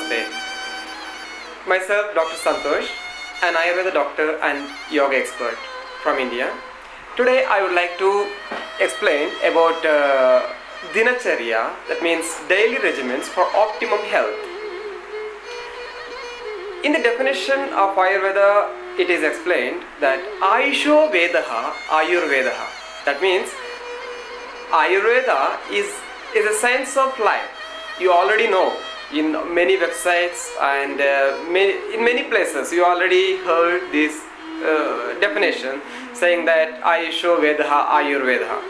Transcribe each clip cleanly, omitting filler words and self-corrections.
Namaste. Myself, Dr. Santosh, an Ayurveda doctor and yoga expert from India. Today I would like to explain about Dinacharya, that means daily regimens for optimum health. In the definition of Ayurveda, it is explained that Ayusho Vedaha Ayurvedaha. That means Ayurveda is a science of life. You already know in many websites and in many places you already heard this definition saying that Ayusho Vedaha Ayurvedaha.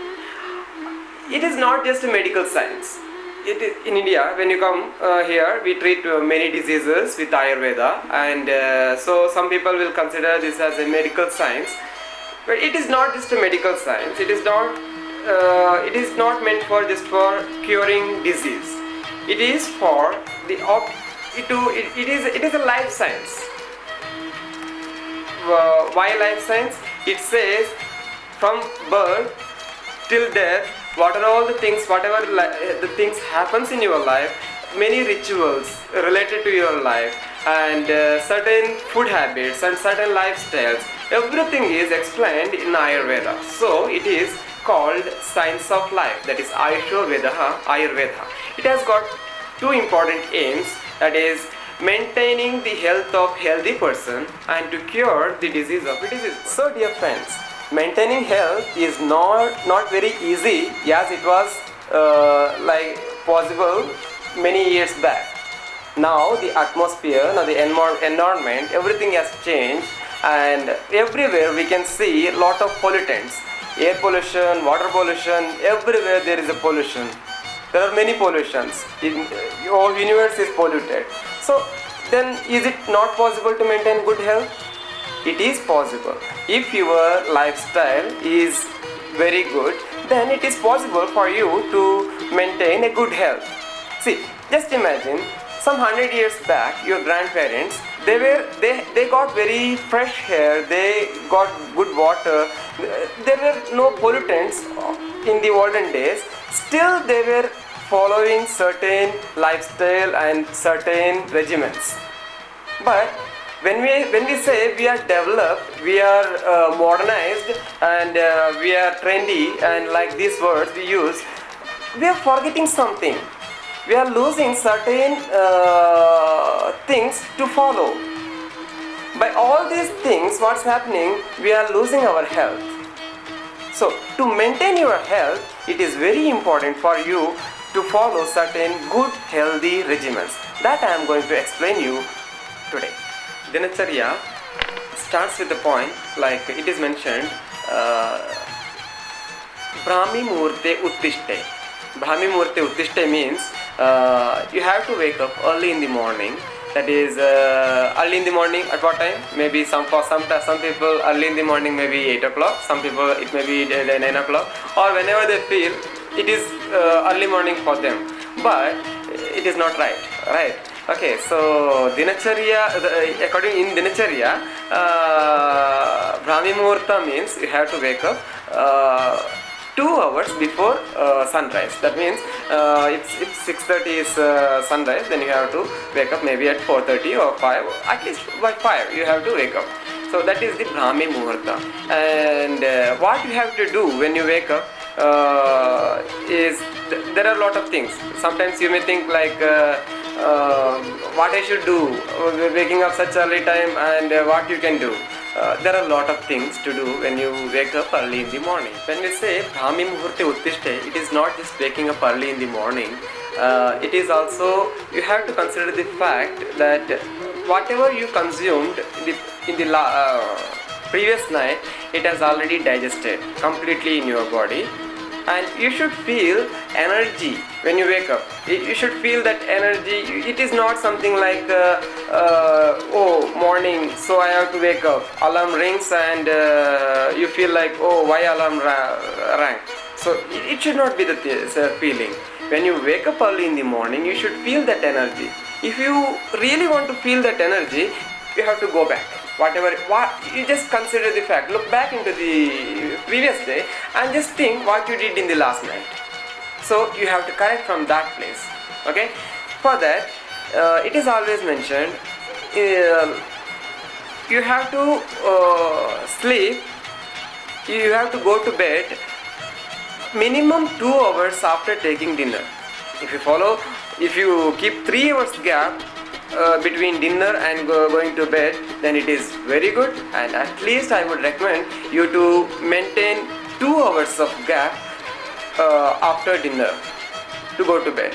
It is not just a medical science. In India, when you come here, we treat many diseases with Ayurveda, and so some people will consider this as a medical science. But it is not just a medical science. It is not meant for just for curing disease. It is for the it is a life science. Why life science? It says from birth till death, what are all the things, whatever the things happens in your life, many rituals related to your life, and certain food habits and certain lifestyles, everything is explained in Ayurveda. So it is called science of life, that is Ayusho Vedaha Ayurveda. It has got two important aims, that is maintaining the health of healthy person and to cure the disease of a disease. So dear friends, maintaining health is not very easy as it was possible many years back. Now the atmosphere, now the environment, everything has changed, and everywhere we can see a lot of pollutants. Air pollution, water pollution, everywhere there is a pollution. There are many pollutions. Our universe is polluted. So then is it not possible to maintain good health? It is possible. If your lifestyle is very good, then it is possible for you to maintain a good health. See, just imagine some 100 years back, your grandparents, they got very fresh air, they got good water, there were no pollutants in the olden days. Still they were following certain lifestyle and certain regimens. But when we say we are developed, we are modernized, and we are trendy, and like these words we use, we are forgetting something. We are losing certain things to follow. By all these things, what's happening? We are losing our health. So to maintain your health, it is very important for you to follow certain good healthy regimens. That I am going to explain you today. Dinacharya starts with the point like it is mentioned, Brahmi Murte Uttishte. Brahmi Murte Uttishte means you have to wake up early in the morning. That is early in the morning at what time? Maybe some people early in the morning maybe 8 o'clock, some people it may be 9 o'clock, or whenever they feel it is early morning for them. But it is not right? Okay, so Dinacharya, according in Dinacharya, Brahmi Muhurta means you have to wake up 2 hours before sunrise. That means if 6:30 is sunrise, then you have to wake up maybe at 4:30 or 5, at least by 5 you have to wake up. So that is the Brahmi Muhurta. And what you have to do when you wake up is there are a lot of things. Sometimes you may think like what I should do waking up such early time, and what you can do. There are a lot of things to do when you wake up early in the morning. When we say Brahmi Muhurte Uttishte, it is not just waking up early in the morning. It is also, you have to consider the fact that whatever you consumed in the previous night, it has already digested completely in your body. And you should feel energy when you wake up. You should feel that energy. It is not something like oh morning, so I have to wake up, alarm rings, and you feel like, oh, why alarm rang. So it should not be the feeling. When you wake up early in the morning, you should feel that energy. If you really want to feel that energy, you have to go back. What you just consider the fact, look back into the previous day and just think what you did in the last night. So you have to correct from that place. Okay, for that it is always mentioned, you have to sleep, you have to go to bed minimum 2 hours after taking dinner. If you follow, if you keep 3 hours gap between dinner and going to bed, then it is very good, and at least I would recommend you to maintain 2 hours of gap after dinner to go to bed.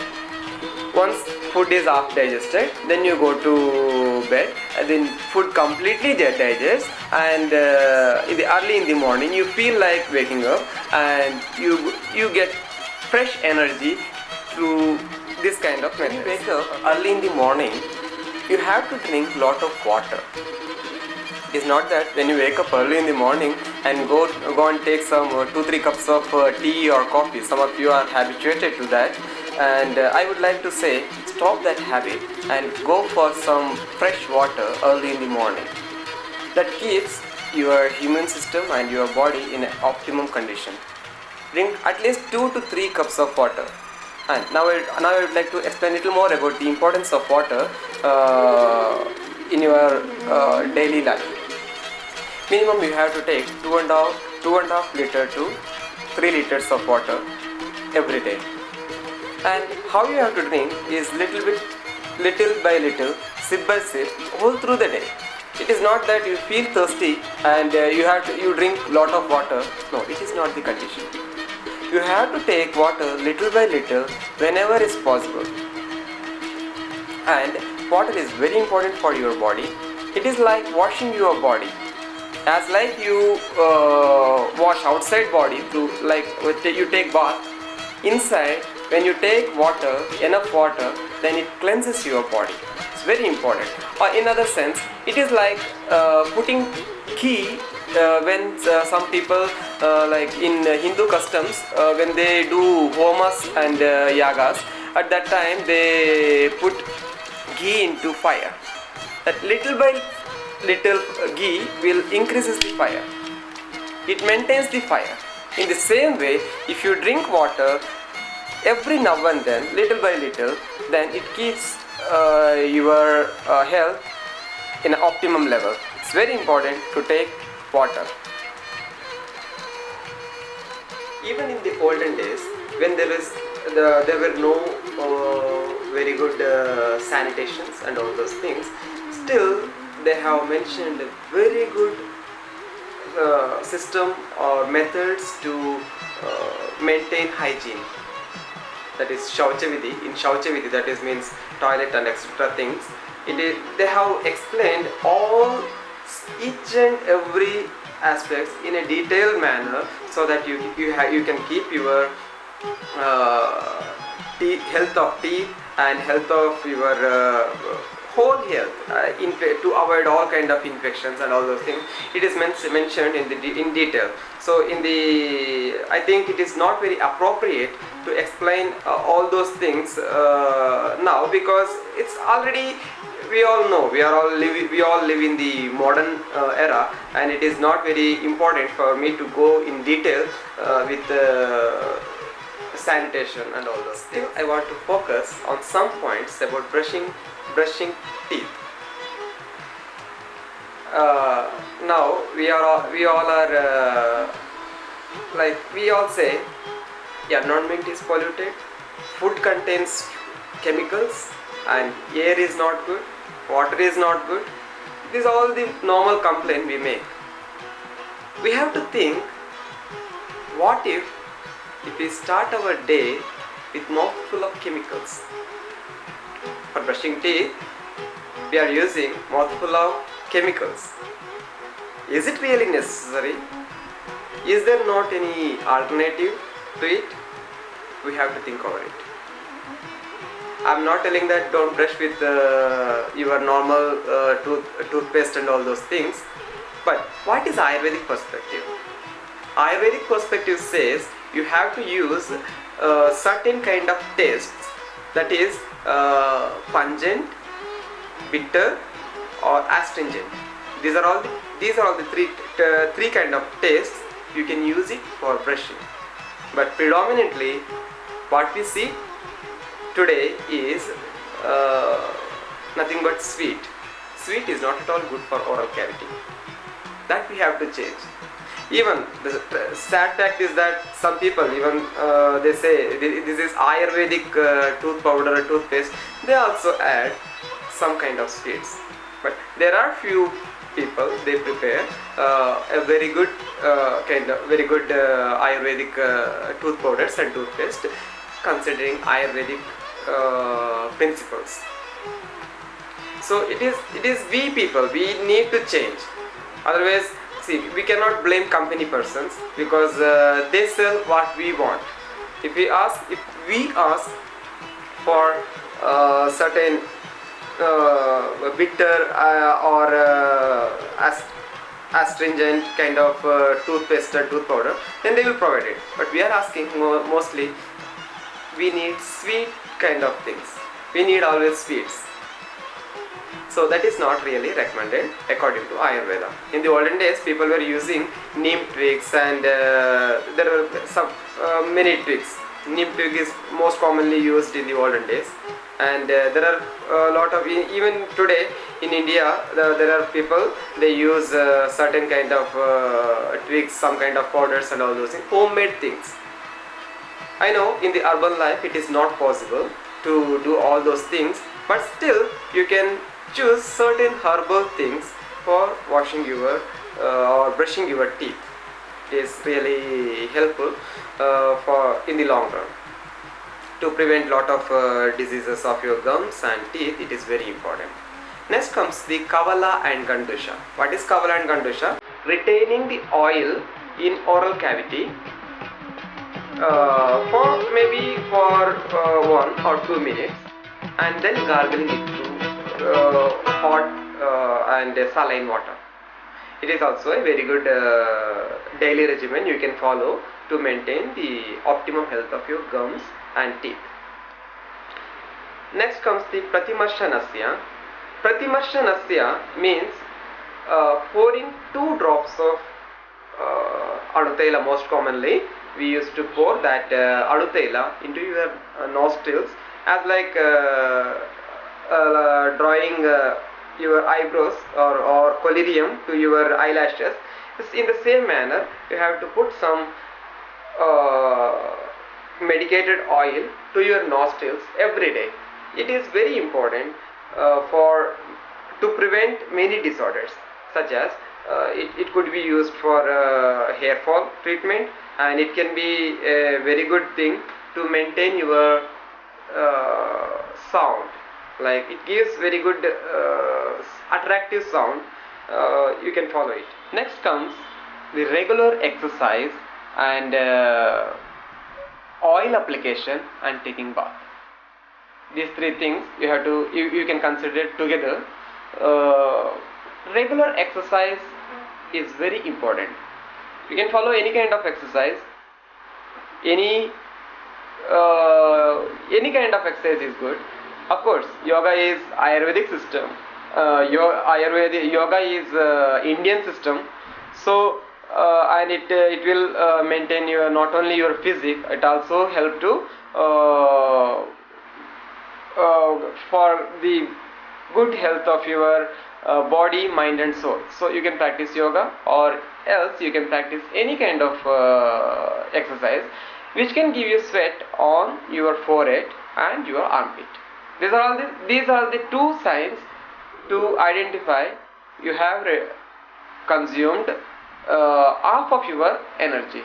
Once food is half digested, then you go to bed, and then food completely digests, and early in the morning you feel like waking up, and you get fresh energy through this kind of method. When you wake up early in the morning, you have to drink lot of water. It's not that when you wake up early in the morning and go and take some 2-3 cups of tea or coffee. Some of you are habituated to that, and I would like to say, stop that habit and go for some fresh water early in the morning. That keeps your immune system and your body in an optimum condition. Drink at least 2 to 3 cups of water. And now I would like to explain a little more about the importance of water in your daily life. Minimum you have to take 2.5 liter to 3 liters of water every day. And how you have to drink is little by little, sip by sip, all through the day. It is not that you feel thirsty and you drink lot of water. No, it is not the condition. You have to take water little by little whenever is possible. And water is very important for your body. It is like washing your body. As like you wash outside body through, like you take bath, inside when you take water, enough water, then it cleanses your body. It's very important. Or in other sense, it is like putting ghee when some people like in Hindu customs, when they do homas and yagas, at that time they put ghee into fire. That little by little ghee will increases the fire. It maintains the fire. In the same way, if you drink water every now and then, little by little, then it keeps your health in an optimum level. It's very important to take water. Even in the olden days, when there were no very good sanitations and all those things, still they have mentioned a very good system or methods to maintain hygiene. That is Shauchavidhi. In Shauchavidhi, that is means toilet and etc. things. They have explained each and every aspects in a detailed manner, so that you can keep your health of teeth and health of your whole health to avoid all kind of infections and all those things. It is mentioned in detail. So I think it is not very appropriate to explain all those things now, because it's already, we all know, we all live in the modern era, and it is not very important for me to go in detail with sanitation and all those things. I want to focus on some points about brushing teeth. Now we all are like we all say, environment is polluted, food contains chemicals, and air is not good, water is not good. These are all the normal complaint we make. We have to think, what if we start our day with mouthful of chemicals? For brushing teeth, we are using mouthful of chemicals. Is it really necessary? Is there not any alternative to it? We have to think over it. I am not telling that don't brush with your normal toothpaste and all those things. But what is Ayurvedic perspective? Ayurvedic perspective says you have to use certain kind of tastes, that is pungent, bitter, or astringent. These are all the three kind of tastes. You can use it for brushing. But predominantly, what we see today is nothing but sweet. Sweet is not at all good for oral cavity. That we have to change. Even the sad fact is that some people, even they say this is Ayurvedic tooth powder or toothpaste, they also add some kind of sweets. But there are few people, they prepare a very good Ayurvedic tooth powders and toothpaste considering Ayurvedic principles. So it is we people, we need to change. Otherwise, see, we cannot blame company persons because they sell what we want. If we ask for certain bitter or astringent kind of toothpaste or tooth powder, then they will provide it. But we are asking mostly, we need sweet kind of things. We need always sweets. So that is not really recommended according to Ayurveda. In the olden days, people were using neem twigs, and there were some many twigs. Neem twig is most commonly used in the olden days, and there are a lot of, even today in India, there are people, they use certain kind of twigs, some kind of powders and all those things, homemade things. I know in the urban life it is not possible to do all those things, but still you can choose certain herbal things for washing your or brushing your teeth. It is really helpful for in the long run to prevent lot of diseases of your gums and teeth. It is very important. Next comes the Kavala and Gandusha. What is Kavala and Gandusha? Retaining the oil in oral cavity for maybe for 1 or 2 minutes, and then gargling it through hot and saline water. It is also a very good daily regimen you can follow to maintain the optimum health of your gums and teeth. Next comes the Pratimarshanasya. Pratimarshanasya means pouring 2 drops of Adutela. Most commonly we used to pour that Adutela into your nostrils, as like drawing your eyebrows or collyrium to your eyelashes. In the same manner, you have to put some medicated oil to your nostrils every day. It is very important to prevent many disorders, such as it could be used for hair fall treatment, and it can be a very good thing to maintain your sound. Like, it gives very good attractive sound. You can follow it. Next comes the regular exercise and oil application and taking bath. These 3 things you have to you can consider together. Regular exercise is very important. You can follow any kind of exercise. Any kind of exercise is good. Of course, yoga is Ayurvedic system. Yoga is Indian system. So and it will maintain your not only your physique, it also help to for the good health of your body, mind and soul. So you can practice yoga, or else you can practice any kind of exercise which can give you sweat on your forehead and your armpit. These are the 2 signs to identify you have consumed half of your energy.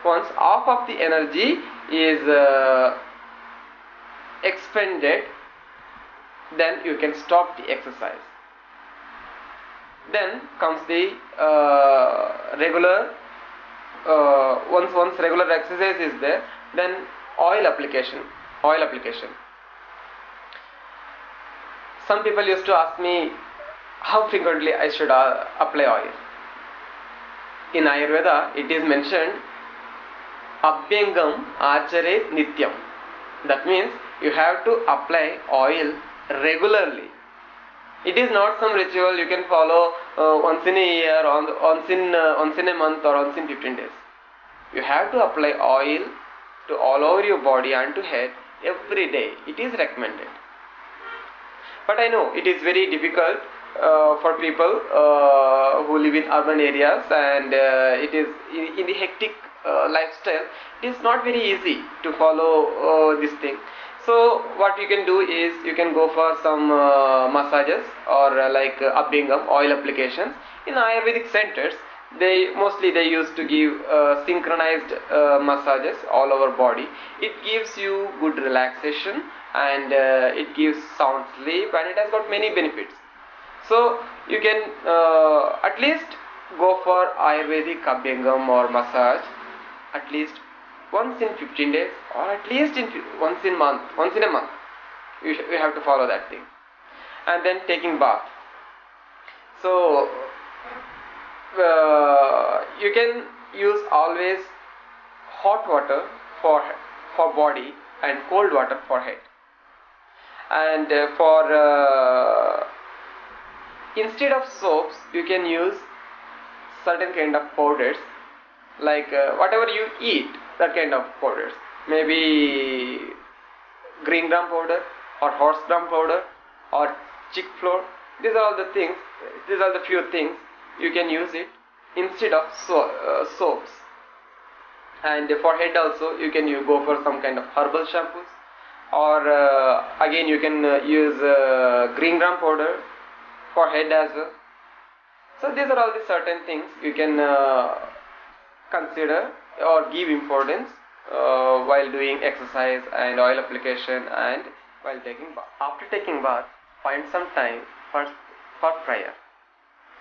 Once half of the energy is expended, then you can stop the exercise. Then comes the regular once regular exercise is there, then oil application. Some people used to ask me how frequently I should apply oil. In Ayurveda it is mentioned Abhyangam Achare Nityam. That means you have to apply oil regularly. It is not some ritual you can follow once in a year, once in a month, or once in 15 days. You have to apply oil to all over your body and to head every day. It is recommended. But I know it is very difficult for people who live in urban areas, and it is in the hectic lifestyle. It is not very easy to follow this thing. So what you can do is you can go for some massages or like Abhingam oil applications in Ayurvedic centers. They used to give synchronized massages all over body. It gives you good relaxation, and it gives sound sleep, and it has got many benefits. So you can at least go for Ayurvedic Abhyangam or massage at least once in 15 days, or at least once in a month. You have to follow that thing. And then taking bath. So you can use always hot water for body and cold water for head. And for instead of soaps, you can use certain kind of powders, like whatever you eat, that kind of powders. Maybe green gram powder or horse gram powder or chick flour. These are all the things. These are the few things you can use it instead of soaps. And for head also, you go for some kind of herbal shampoos, or again you can use green gram powder for head as well. So these are all the certain things you can consider or give importance while doing exercise and oil application and while taking bath. After taking bath, find some time for prayer.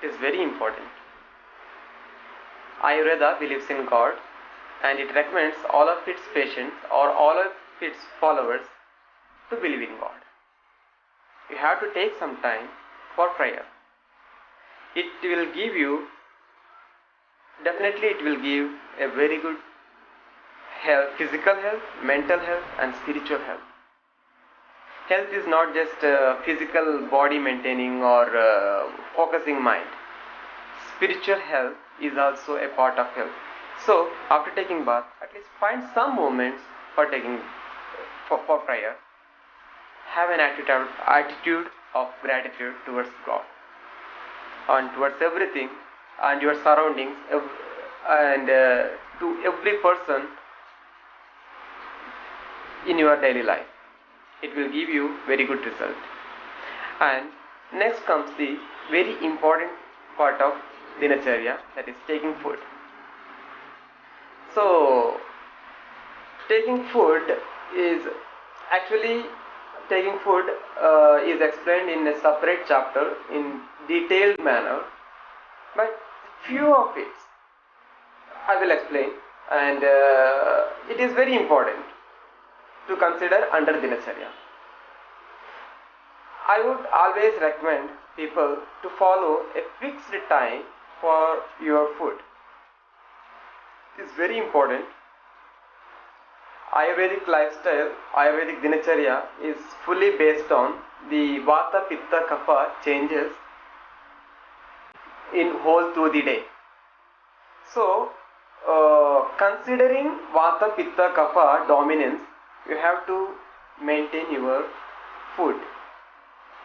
It is very important. Ayurveda believes in God, and it recommends all of its patients or all of its followers to believe in God. You have to take some time for prayer. It will give you, definitely it will give a very good health, physical health, mental health and spiritual health. Health is not just physical body maintaining or focusing mind. Spiritual health is also a part of health. So after taking bath, at least find some moments for taking for prayer. Have an attitude of gratitude towards God and towards everything and your surroundings, and to every person in your daily life. It will give you very good result. And next comes the very important part of dinacharya, that is taking food. So taking food is actually is explained in a separate chapter in detailed manner, but few of it I will explain, and it is very important to consider under dinacharya. I would always recommend people to follow a fixed time for your food. It is very important. Ayurvedic lifestyle, Ayurvedic dinacharya is fully based on the Vata, Pitta, Kapha changes in whole through the day. So, considering Vata, Pitta, Kapha dominance, you have to maintain your food.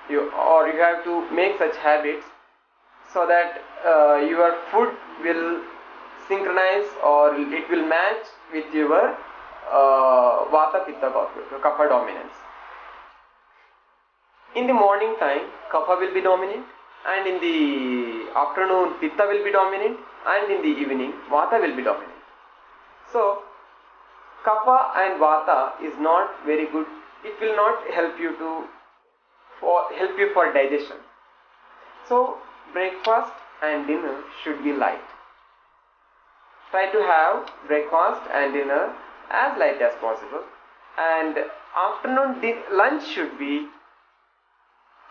You have to make such habits so that your food will synchronize or it will match with your Vata, Pitta, Kapha dominance. In the morning time, Kapha will be dominant, and in the afternoon, Pitta will be dominant, and in the evening, Vata will be dominant. So, Kapha and Vata is not very good. It will not help you for digestion. So, breakfast and dinner should be light. Try to have breakfast and dinner as light as possible, and afternoon lunch should be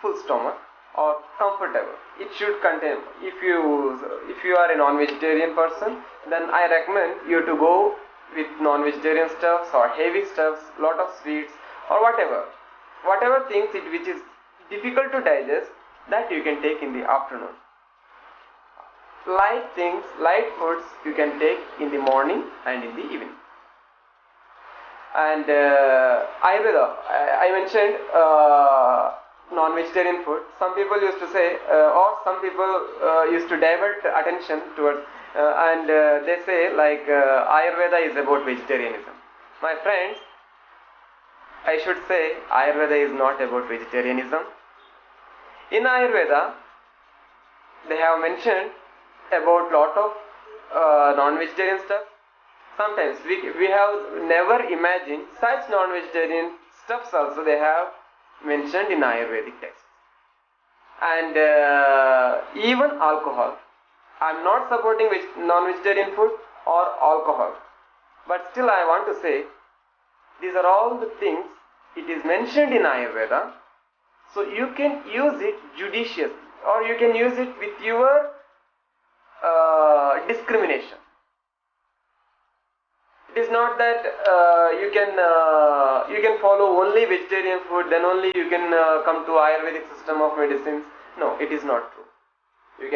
full stomach or comfortable. It should contain, if you are a non-vegetarian person, then I recommend you to go with non-vegetarian stuffs or heavy stuffs, lot of sweets or whatever things which is difficult to digest, that you can take in the afternoon. Light things, light foods you can take in the morning and in the evening. And Ayurveda, I mentioned non-vegetarian food, some people used to say, or some people used to divert attention towards, and they say like Ayurveda is about vegetarianism. My friends, I should say Ayurveda is not about vegetarianism. In Ayurveda, they have mentioned about lot of non-vegetarian stuff. Sometimes we have never imagined such non-vegetarian stuffs also they have mentioned in Ayurvedic texts. And even alcohol. I am not supporting non-vegetarian food or alcohol, but still I want to say these are all the things it is mentioned in Ayurveda, so you can use it judiciously, or you can use it with your discrimination. It is not that you can follow only vegetarian food, then only you can come to Ayurvedic system of medicines. No, it is not true. You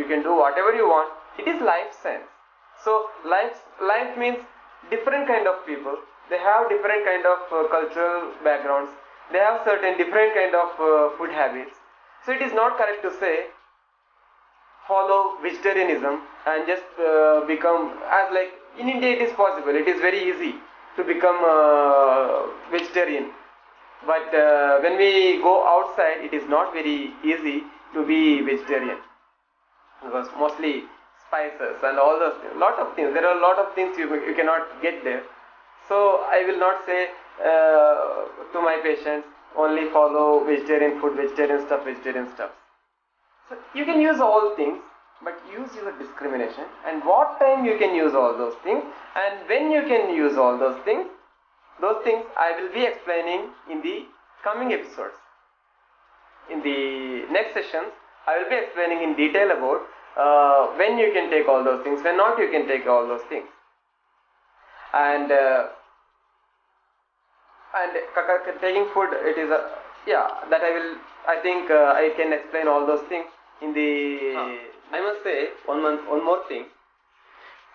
can do whatever you want. It is life science. So life means different kind of people. They have different kind of cultural backgrounds. They have certain different kind of food habits. So it is not correct to say follow vegetarianism and just become, as like in India it is possible, it is very easy to become vegetarian, but when we go outside it is not very easy to be vegetarian, because mostly spices and all those things, lot of things, there are a lot of things you cannot get there. So I will not say to my patients only follow vegetarian food, vegetarian stuff. So you can use all things, but use your discrimination, and what time you can use all those things and when you can use all those things I will be explaining in the coming episodes. In the next sessions I will be explaining in detail about when you can take all those things, when not you can take all those things, and taking food, it is a, yeah, that I think I can explain all those things in the I must say one more thing.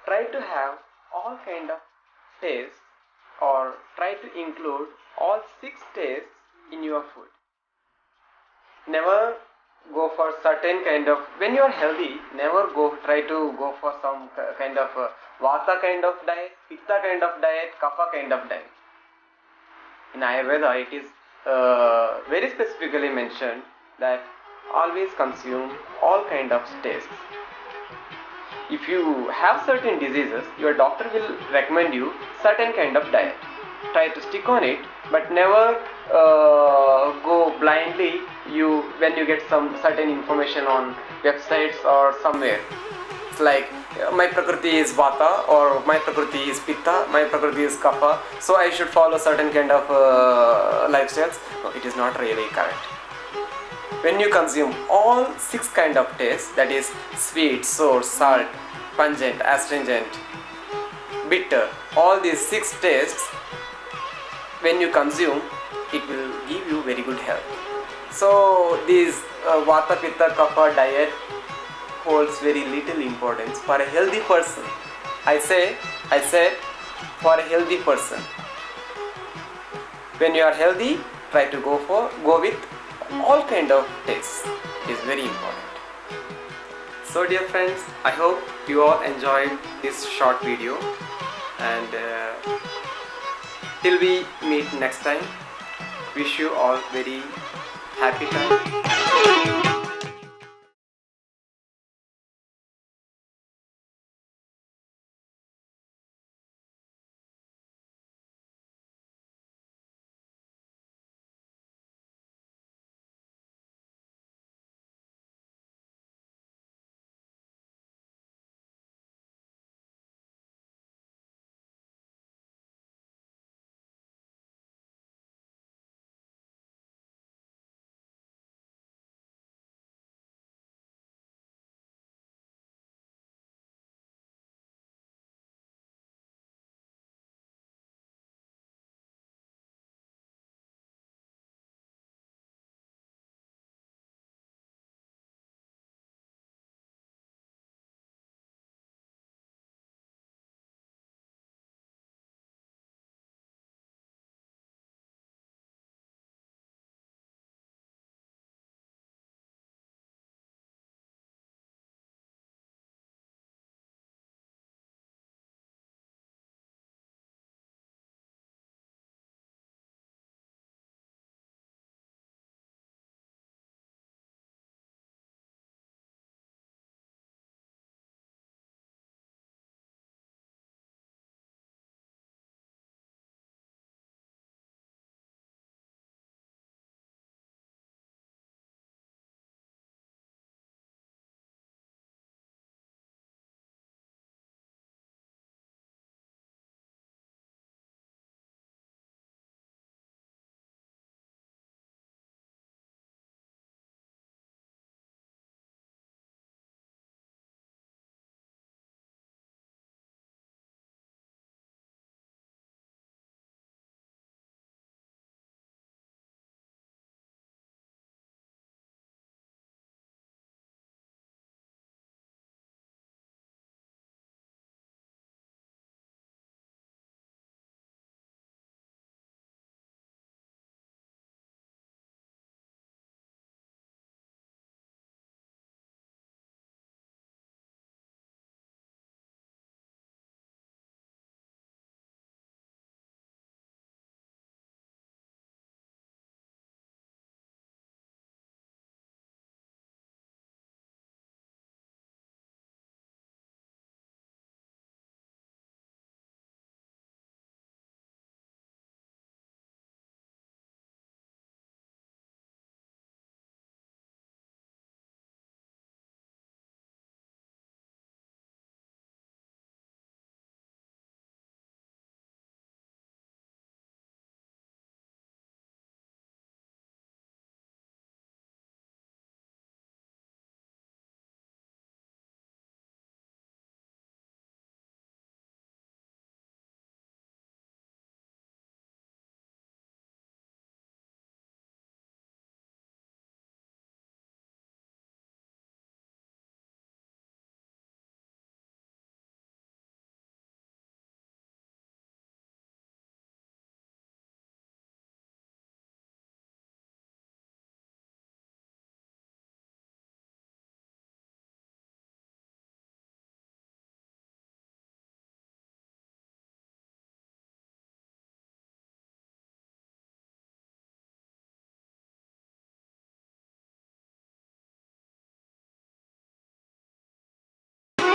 Try to have all kind of tastes, or try to include all 6 tastes in your food. Never go for certain kind of, when you are healthy, never try to go for some kind of vata kind of diet, pitta kind of diet, kapha kind of diet. In Ayurveda it is very specifically mentioned that always consume all kind of tastes. If you have certain diseases, your doctor will recommend you certain kind of diet. Try to stick on it, but never go blindly when you get some certain information on websites or somewhere. It's like my prakriti is vata, or my prakriti is pitta, my prakriti is kapha, so I should follow certain kind of lifestyles. No, it is not really correct. When you consume all 6 kind of tastes, that is sweet, sour, salt, pungent, astringent, bitter, all these 6 tastes, when you consume, it will give you very good health. So this vata, pitta, kapha diet holds very little importance for a healthy person. I said for a healthy person. When you are healthy, try to go with all kind of tastes. It is very important. So dear friends, I hope you all enjoyed this short video, and till we meet next time, wish you all very happy time.